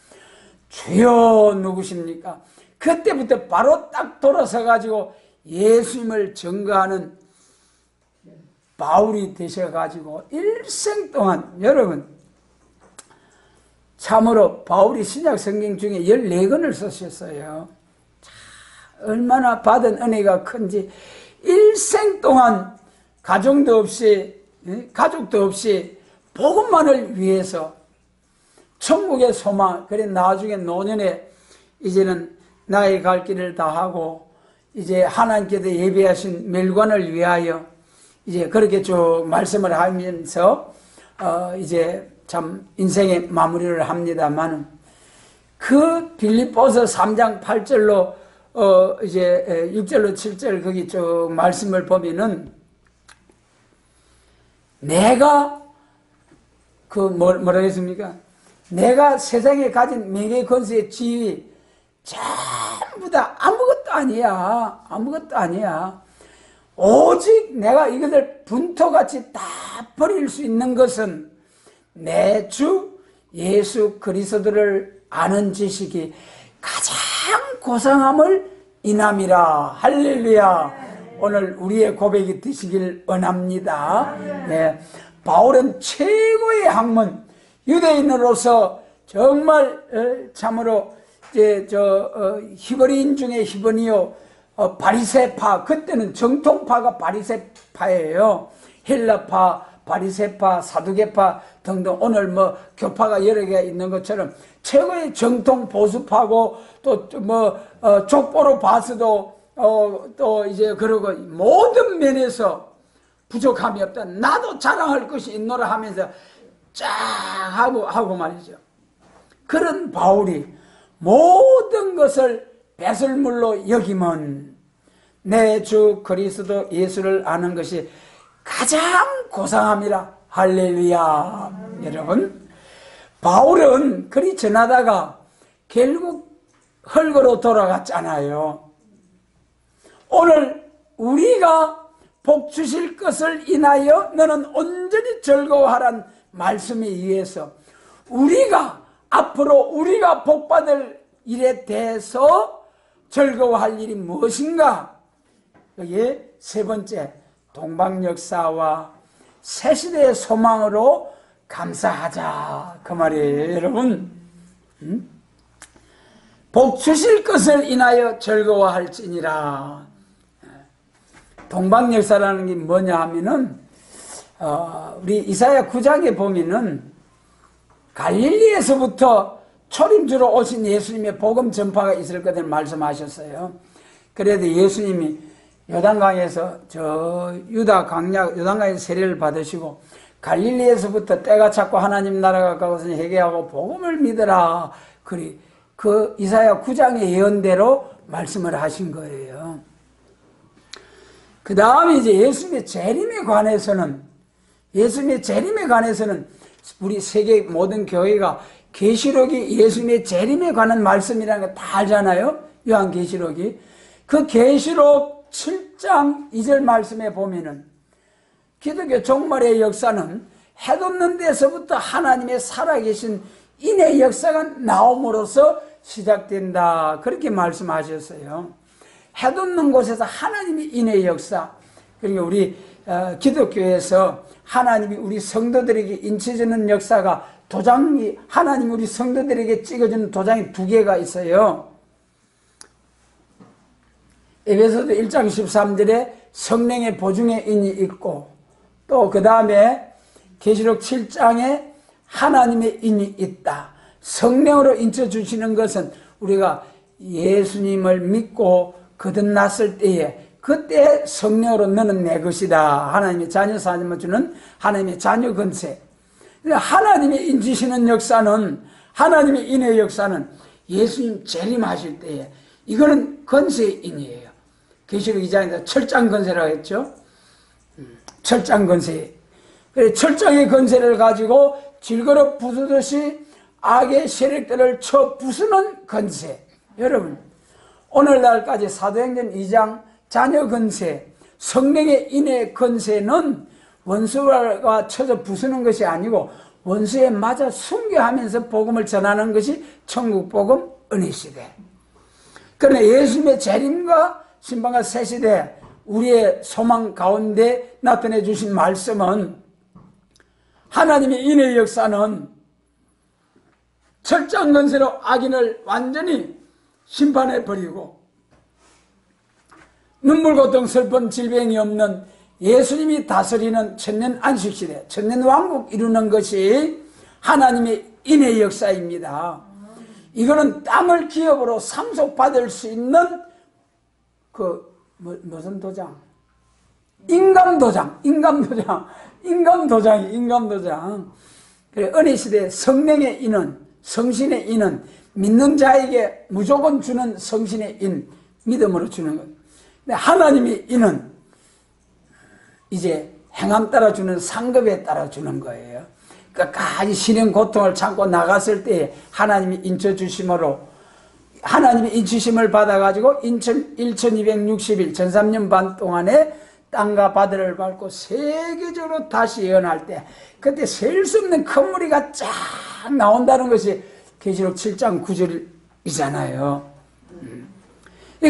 주여 누구십니까? 그때부터 바로 딱 돌아서 가지고 예수님을 증거하는 바울이 되셔가지고 일생 동안 여러분 참으로 바울이 신약 성경 중에 14권을 쓰셨어요. 얼마나 받은 은혜가 큰지 일생 동안 가정도 없이 가족도 없이 복음만을 위해서 천국의 소망. 그래 나중에 노년에 이제는 나의 갈 길을 다 하고 이제 하나님께서 예비하신 멸관을 위하여 이제 그렇게 쭉 말씀을 하면서 이제 참 인생의 마무리를 합니다만 그 빌립보서 3장 8절로 이제 6절로 7절 거기 쭉 말씀을 보면은 내가 뭐라 했습니까? 내가 세상에 가진 명예 권세의 지위 전부 다 아무것도 아니야. 아무것도 아니야. 오직 내가 이것을 분토같이 다 버릴 수 있는 것은 내 주 예수 그리스도를 아는 지식이 가장 고상함을 인함이라. 할렐루야. 오늘 우리의 고백이 되시길 원합니다. 네. 바울은 최고의 학문, 유대인으로서 정말 참으로 이제 히브리인 중에 히브리요 바리새파. 그때는 정통파가 바리새파예요. 헬라파, 바리새파, 사두개파 등등 오늘 뭐 교파가 여러 개가 있는 것처럼 최고의 정통 보수파고 또 족보로 봐서도 또 이제 그러고 모든 면에서 부족함이 없다. 나도 자랑할 것이 있노라 하면서 쫙 하고 말이죠. 그런 바울이 모든 것을 배설물로 여기면 내 주 그리스도 예수를 아는 것이 가장 고상함이라. 할렐루야. 여러분 바울은 그리 전하다가 결국 흙으로 돌아갔잖아요. 오늘 우리가 복 주실 것을 인하여 너는 온전히 즐거워하란 말씀에 의해서 우리가 앞으로 우리가 복받을 일에 대해서 즐거워할 일이 무엇인가? 여기에 세 번째, 동방역사와 새시대의 소망으로 감사하자. 그 말이에요. 여러분 복 주실 것을 인하여 즐거워할지니라. 동방역사라는 게 뭐냐 하면은 우리 이사야 9장에 보면은 갈릴리에서부터 초림주로 오신 예수님의 복음 전파가 있을 것을 말씀하셨어요. 그래도 예수님이 요단강에서 유다 강약 요단강에서 세례를 받으시고 갈릴리에서부터 때가 찼고 하나님 나라가 가까워서 회개하고 복음을 믿으라. 그리 그 이사야 9장의 예언대로 말씀을 하신 거예요. 그 다음에 이제 예수님의 재림에 관해서는 우리 세계 모든 교회가 계시록이 예수님의 재림에 관한 말씀이라는 거 다 알잖아요. 요한계시록이. 그 계시록 7장 2절 말씀에 보면은 기독교 종말의 역사는 해도 없는 데서부터 하나님의 살아계신 인의 역사가 나옴으로써 시작된다. 그렇게 말씀하셨어요. 해도 없는 곳에서 하나님의 인의 역사. 그러니까 우리 기독교에서 하나님이 우리 성도들에게 인쳐주는 역사가 도장이, 하나님이 우리 성도들에게 찍어주는 도장이 2개가 있어요. 에베소서 1장 13절에 성령의 보증의 인이 있고, 또 그 다음에 계시록 7장에 하나님의 인이 있다. 성령으로 인쳐주시는 것은 우리가 예수님을 믿고 거듭났을 때에 그때 성령으로 너는 내 것이다. 하나님의 자녀 사님을 주는 하나님의 자녀 건세. 하나님의 인치시는 역사는, 하나님의 인의 역사는 예수님 재림하실 때에 이거는 건세의 인이에요. 계시록 2장에서 철장 건세라고 했죠. 철장 건세. 그래, 철장의 건세를 가지고 질그러 부수듯이 악의 세력들을 쳐 부수는 건세. 여러분, 오늘날까지 사도행전 2장 자녀 건세, 성령의 인의 건세는 원수가 쳐서 부수는 것이 아니고 원수에 맞아 순교하면서 복음을 전하는 것이 천국복음 은혜시대. 그러나 예수님의 재림과 신방과 새시대 우리의 소망 가운데 나타내 주신 말씀은 하나님의 인의 역사는 철장 건세로 악인을 완전히 심판해버리고 눈물 고통 슬픈 질병이 없는 예수님이 다스리는 천년 안식시대, 천년 왕국 이루는 것이 하나님의 인의 역사입니다. 이거는 땅을 기업으로 상속받을 수 있는 무슨 도장? 인감도장. 그래, 은혜시대 성령의 인은, 성신의 인은 믿는 자에게 무조건 주는 성신의 인, 믿음으로 주는 것. 근데 하나님의 인은 이제 행함 따라 주는 상급에 따라 주는 거예요. 끝까지 신령 고통을 참고 나갔을 때 하나님이 인쳐주심으로, 하나님의 인치심을 받아가지고 1260일, 13년 반 동안에 땅과 바다를 밟고 세계적으로 다시 예언할 때, 그때 셀 수 없는 큰 무리가 쫙 나온다는 것이 계시록 7장 9절이잖아요.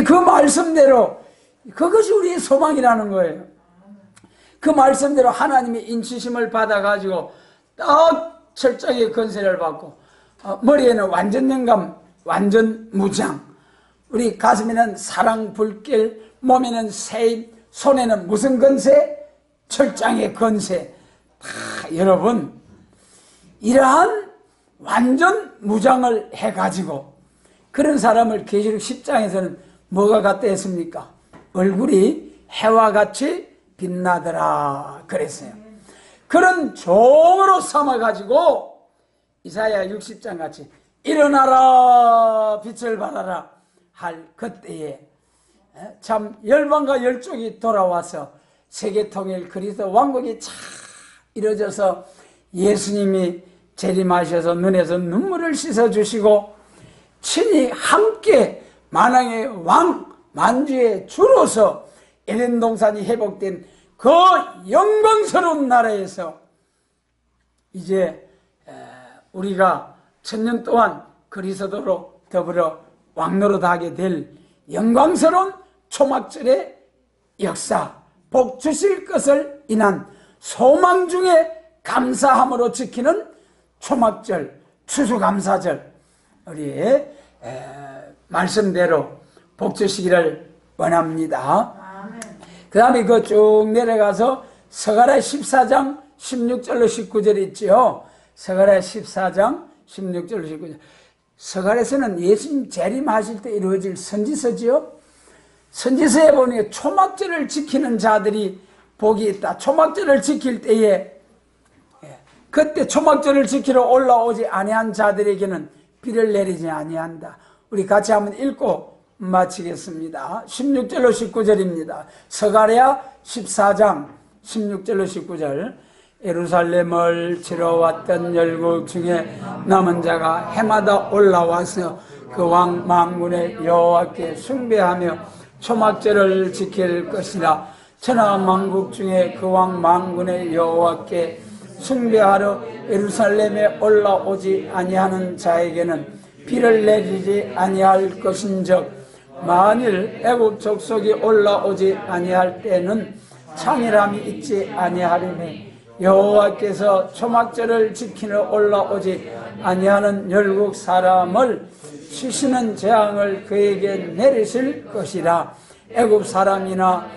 그 말씀대로, 그것이 우리의 소망이라는 거예요. 그 말씀대로 하나님의 인치심을 받아가지고 딱 철저하게 건세를 받고, 머리에는 완전 영감, 완전 무장, 우리 가슴에는 사랑 불길, 몸에는 세임, 손에는 무슨 건세? 철장의 건세. 여러분, 이러한 완전 무장을 해가지고 그런 사람을 계시록 10장에서는 뭐가 같다 했습니까? 얼굴이 해와 같이 빛나더라 그랬어요. 그런 종으로 삼아가지고 이사야 60장 같이 일어나라 빛을 발하라 할 그때에 참 열방과 열족이 돌아와서 세계통일 그리스도 왕국이 참 이루어져서 예수님이 재림하셔서 눈에서 눈물을 씻어주시고 친히 함께 만왕의 왕 만주의 주로서 에덴 동산이 회복된 그 영광스러운 나라에서 이제 우리가 천년 동안 그리스도로 더불어 왕노릇하게 될 영광스러운 초막절의 역사, 복 주실 것을 인한 소망 중에 감사함으로 지키는 초막절, 추수감사절, 우리의 말씀대로 복 주시기를 원합니다. 그 다음에 그 쭉 내려가서 스가랴 14장 16절로 19절 있지요. 스가랴 14장 16절로 19절. 스가랴에서는 예수님 재림하실 때 이루어질 선지서지요. 선지서에 보니 초막절을 지키는 자들이 복이 있다. 초막절을 지킬 때에 그때 초막절을 지키러 올라오지 아니한 자들에게는 비를 내리지 아니한다. 우리 같이 한번 읽고 마치겠습니다. 16절로 19절입니다. 스가랴 14장 16절로 19절. 예루살렘을 치러 왔던 열국 중에 남은 자가 해마다 올라와서 그 왕 만군의 여호와께 숭배하며 초막절을 지킬 것이라. 천하 만국 중에 그 왕 만군의 여호와께 숭배하러 예루살렘에 올라오지 아니하는 자에게는 비를 내리지 아니할 것인즉, 만일 애굽 족속이 올라오지 아니할 때는 창일함이 있지 아니하리니, 여호와께서 초막절을 지키러 올라오지 아니하는 열국 사람을 치시는 재앙을 그에게 내리실 것이라. 애굽 사람이나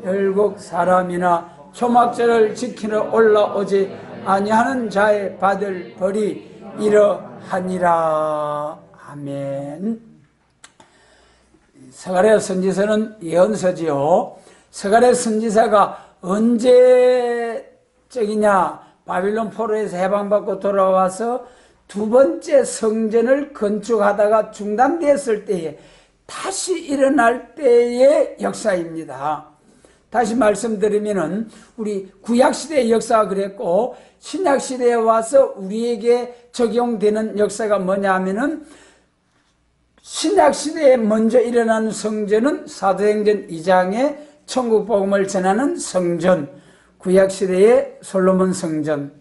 열국 사람이나 초막절을 지키러 올라오지 아니하는 자의 받을 벌이 이러하니라. 아멘. 스가랴 선지서는 예언서지요. 스가랴 선지자가 언제적이냐? 바빌론 포로에서 해방받고 돌아와서 두 번째 성전을 건축하다가 중단되었을 때에 다시 일어날 때의 역사입니다. 다시 말씀드리면은 우리 구약시대의 역사가 그랬고, 신약시대에 와서 우리에게 적용되는 역사가 뭐냐 하면은, 신약시대에 먼저 일어난 성전은 사도행전 2장에 천국복음을 전하는 성전, 구약시대의 솔로몬 성전.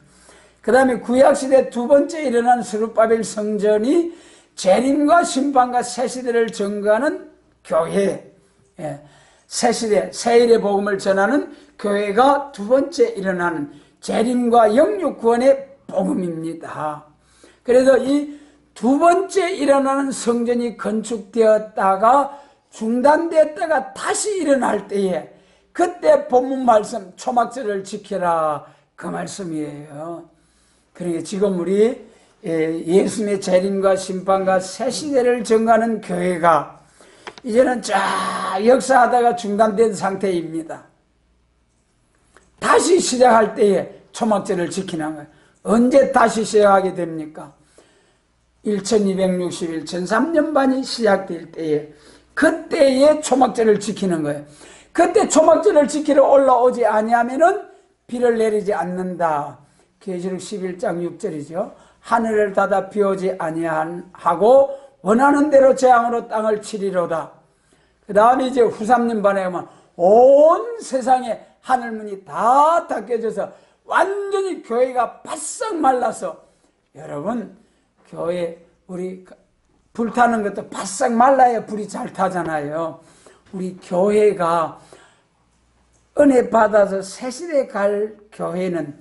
그 다음에 구약시대 두 번째 일어난 스룹바벨 성전이 재림과 심판과 새시대를 증거하는 교회, 새시대, 새일의 복음을 전하는 교회가 두 번째 일어나는 재림과 영육 구원의 복음입니다. 그래서 이 두 번째 일어나는 성전이 건축되었다가 중단되었다가 다시 일어날 때에, 그때 본문 말씀 초막절을 지켜라, 그 말씀이에요. 그러니까 지금 우리 예수님의 재림과 심판과 새시대를 증거하는 교회가 이제는 쫙 역사하다가 중단된 상태입니다. 다시 시작할 때에 초막절을 지키는 거예요. 언제 다시 시작하게 됩니까? 1260일, 1300반이 시작될 때에, 그때에 초막절을 지키는 거예요. 그때 초막절을 지키러 올라오지 아니하면은 비를 내리지 않는다. 계시록 11장 6절이죠. 하늘을 닫아 비오지 아니하고 원하는 대로 재앙으로 땅을 치리로다. 그 다음에 이제 후3년반에 가면 온 세상에 하늘문이 다 닫혀져서 완전히 교회가 바싹 말라서, 여러분, 교회 우리 불타는 것도 바싹 말라야 불이 잘 타잖아요. 우리 교회가 은혜 받아서 새시대 갈 교회는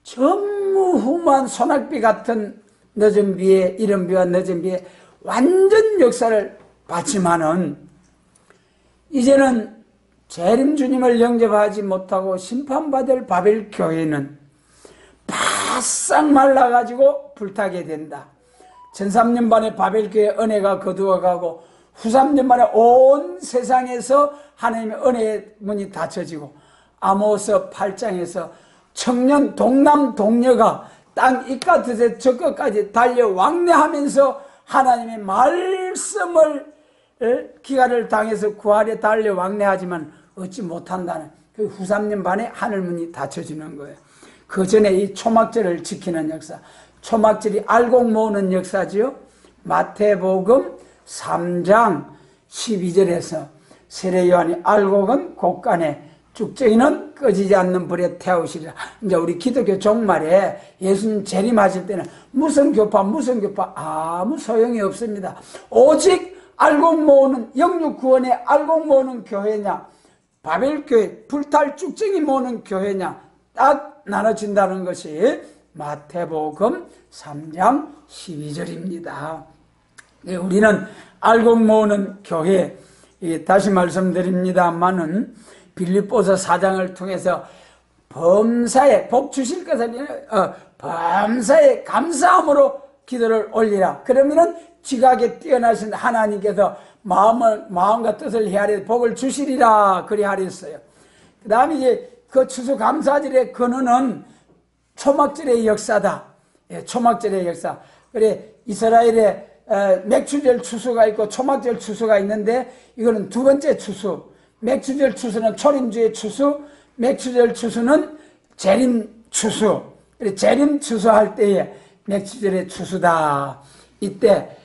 전무후무한 소낙비 같은 늦은 비에, 이른 비와 늦은 비에 완전 역사를 받지만은, 이제는 재림 주님을 영접하지 못하고 심판받을 바벨 교회는 바싹 말라가지고 불타게 된다. 1300반의 바벨교회 은혜가 거두어가고 후3년반에 온 세상에서 하나님의 은혜의 문이 닫혀지고, 아모스 8장에서 청년 동남 동녀가 땅 이까트에서 저 끝까지 달려 왕래하면서 하나님의 말씀을 기가를 당해서 구하려 달려 왕래하지만 얻지 못한다는 그 후3년반에 하늘문이 닫혀지는 거예요. 그 전에 이 초막절을 지키는 역사, 초막절이 알곡 모으는 역사지요. 마태복음 3장 12절에서 세례요한이 알곡은 곡간에, 쭉정이는 꺼지지 않는 불에 태우시리라. 이제 우리 기독교 종말에 예수님 재림하실 때는 무슨 교파 아무 소용이 없습니다. 오직 알곡 모으는, 영육 구원의 알곡 모으는 교회냐, 바벨교회 불탈 쭉정이 모으는 교회냐, 딱 나눠진다는 것이 마태복음 3장 12절입니다. 우리는 알곡 모으는 교회, 다시 말씀드립니다만은 빌립보서 4장을 통해서 범사에 복 주실 것을 범사에 감사함으로 기도를 올리라. 그러면은 지각에 뛰어나신 하나님께서 마음과 뜻을 헤아려 복을 주시리라, 그리 하랬어요. 그 다음에 이제 그 추수감사절의 근원은 초막절의 역사다. 초막절의 역사. 그래, 이스라엘에 맥추절 추수가 있고 초막절 추수가 있는데 이거는 두 번째 추수. 맥추절 추수는 초림주의 추수, 맥추절 추수는 재림 추수. 재림 추수할 때에 맥추절의 추수다. 이때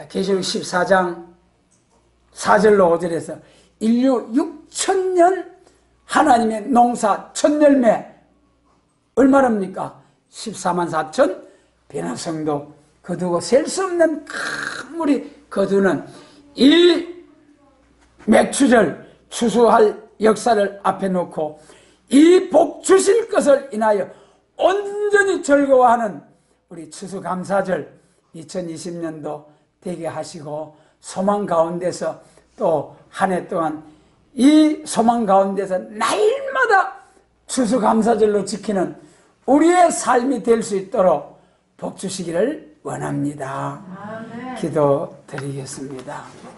계시록 14장 4절로 5절에서 인류 6천년 하나님의 농사 첫 열매 얼마랍니까? 14만 4천 변화성도 거두고 셀 수 없는 큰 물이 거두는 이 맥추절 추수할 역사를 앞에 놓고 이 복 주실 것을 인하여 온전히 즐거워하는 우리 추수감사절 2020년도 되게 하시고 소망 가운데서 또 한 해 동안 이 소망 가운데서 날마다 추수감사절로 지키는 우리의 삶이 될 수 있도록 복 주시기를 원합니다. 기도 드리겠습니다.